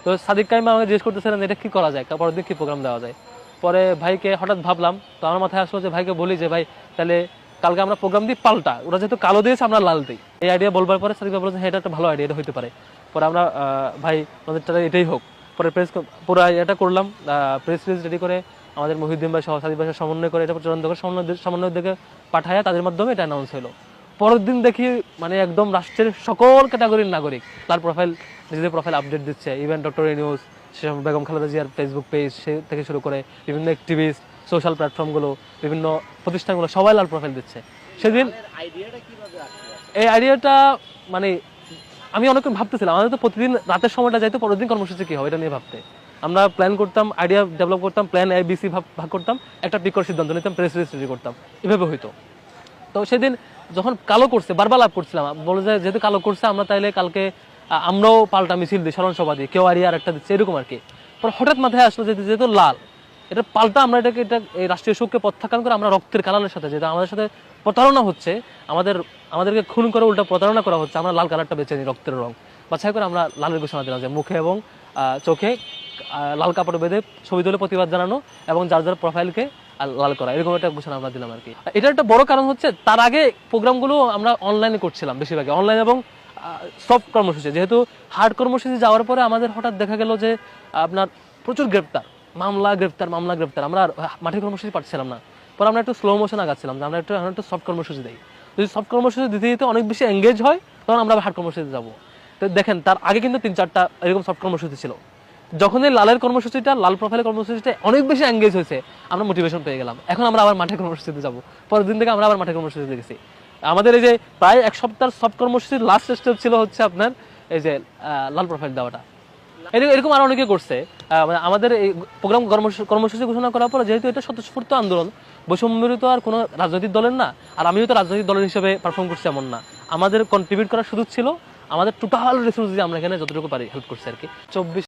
তো সাদিক কাইম আমাকে জিজ্ঞেস করতেছিলেন এটা কি করা যায়, পরের দিন কি প্রোগ্রাম দেওয়া যায়। পরে ভাইকে হঠাৎ ভাবলাম, তো আমার মাথায় আসলো যে ভাইকে বলি যে ভাই তাহলে কালকে আমরা প্রোগ্রাম দিই পাল্টা, ওরা যেহেতু কালো দিয়েছে আমরা লাল দিই। এই আইডিয়া বলবার পরে সাদিক ভাই বলেছেন হ্যাঁ এটা একটা ভালো আইডিয়া, এটা হতে পারে। পরে আমরা ভাই আমাদেরটা এটাই হোক। পরে পুরো এটা করলাম, প্রেস রিলিজ রেডি করে আমাদের মহিউদ্দিন ভাই সহ সাদিক ভাই সমন্বয় করে এটা চূড়ান্ত করে সমন্বয় দিকে পাঠায়, তাদের মাধ্যমে এটা অ্যানাউন্স হলো। পরের দিন দেখি মানে একদম রাষ্ট্রের সকল ক্যাটাগরির নাগরিক তার প্রোফাইল, নিজেদের প্রোফাইল আপডেট দিচ্ছে। Even doctor news, Begum Khaleda জিয়ার ফেসবুক পেজ সে থেকে শুরু করে বিভিন্ন অ্যাক্টিভিস্ট, সোশ্যাল প্ল্যাটফর্মগুলো, বিভিন্ন প্রতিষ্ঠানগুলো সবাই লাল প্রোফাইল দিচ্ছে সেদিন। এই আইডিয়াটা মানে আমি অনেকক্ষণ ভাবতেছিলাম, আমাদের তো প্রতিদিন রাতের সময়টা যাইতো পরের দিন কর্মসূচি কি হবে এটা নিয়ে ভাবতে। আমরা প্ল্যান করতাম, আইডিয়া ডেভেলপ করতাম, প্ল্যান ABC ভাগ করতাম, একটা পিক করে সিদ্ধান্ত নিতাম, প্রেস রিলিজ রেডি করতাম, এভাবে হইতো। তো সেদিন যখন কালো করছে বারবার লাভ করছিলাম, বলে যে যেহেতু কালো করছে আমরা তাইলে কালকে আমরাও পাল্টা মিছিল দিই, স্মরণ সভা দিই, কেউ আর একটা দিচ্ছে এরকম আর কি। পরে হঠাৎ মাথায় আসলো যেহেতু লাল, এটা পাল্টা আমরা এটাকে এই রাষ্ট্রীয় শোককে প্রত্যাখ্যান করে আমরা রক্তের কালারের সাথে, যেটা আমাদের সাথে প্রতারণা হচ্ছে, আমাদেরকে খুন করে উল্টা প্রতারণা করা হচ্ছে, আমরা লাল কালারটা বেছে নিই, রক্তের রং বাছাই করে আমরা লালের ঘোষণা দিলাম যে মুখে এবং চোখে লাল কাপড় বেঁধে ছবি তুলে প্রতিবাদ জানানো এবং যার যার প্রোফাইলকে লাল করা, এরকম একটা ঘোষণা আমরা দিলাম আর কি। এটা একটা বড় কারণ হচ্ছে তার আগে প্রোগ্রামগুলো আমরা অনলাইনে করছিলাম বেশিরভাগ, অনলাইন এবং সফট কর্মসূচি। যেহেতু হার্ড কর্মসূচি যাওয়ার পরে আমাদের হঠাৎ দেখা গেল যে আপনার প্রচুর গ্রেপ্তার, মামলা গ্রেপ্তার, আমরা মাঠের কর্মসূচি পাচ্ছিলাম না। পরে আমরা একটু স্লো মোশন আগাচ্ছিলাম যে আমরা একটু সফট কর্মসূচি দিই, যদি সফট কর্মসূচি দিতে দিতে অনেক বেশি এঙ্গেজ হয় তখন আমরা হার্ড কর্মসূচিতে যাবো। তো দেখেন তার আগে কিন্তু 3-4টা এরকম সফট কর্মসূচি ছিল। যখন এই লালের কর্মসূচিটা, লাল প্রোফাইলের কর্মসূচিটা অনেক বেশি এঙ্গেজ হয়েছে, আমরা মোটিভেশন পেয়ে গেলাম, এখন আমরা আবার মাঠে কর্মসূচিতে যাবো। পরের দিন থেকে আমরা আবার মাঠে কর্মসূচিতে গেছি। আমাদের এই যে প্রায় এক সপ্তাহ সফট কর্মসূচির লাস্ট স্টেপ ছিল হচ্ছে আপনার এই যে লাল প্রোফাইল দেওয়াটা। এরকম আরো অনেকে করছে। আমাদের এই প্রোগ্রাম কর্মসূচি ঘোষণা করার পরে যেহেতু এটা স্বতঃস্ফূর্ত আন্দোলন, বৈষম্যবিরোধী আর কোনো রাজনৈতিক দলের না, আর আমিও তো রাজনৈতিক দলের হিসেবে পারফর্ম করছি এমন না, আমাদের কন্ট্রিবিউট করার সুযোগ ছিল, আমাদের টোটাল রিসোর্স দিয়ে আমরা এখানে যতটুকু পারি হেল্প করছি আর কি। 24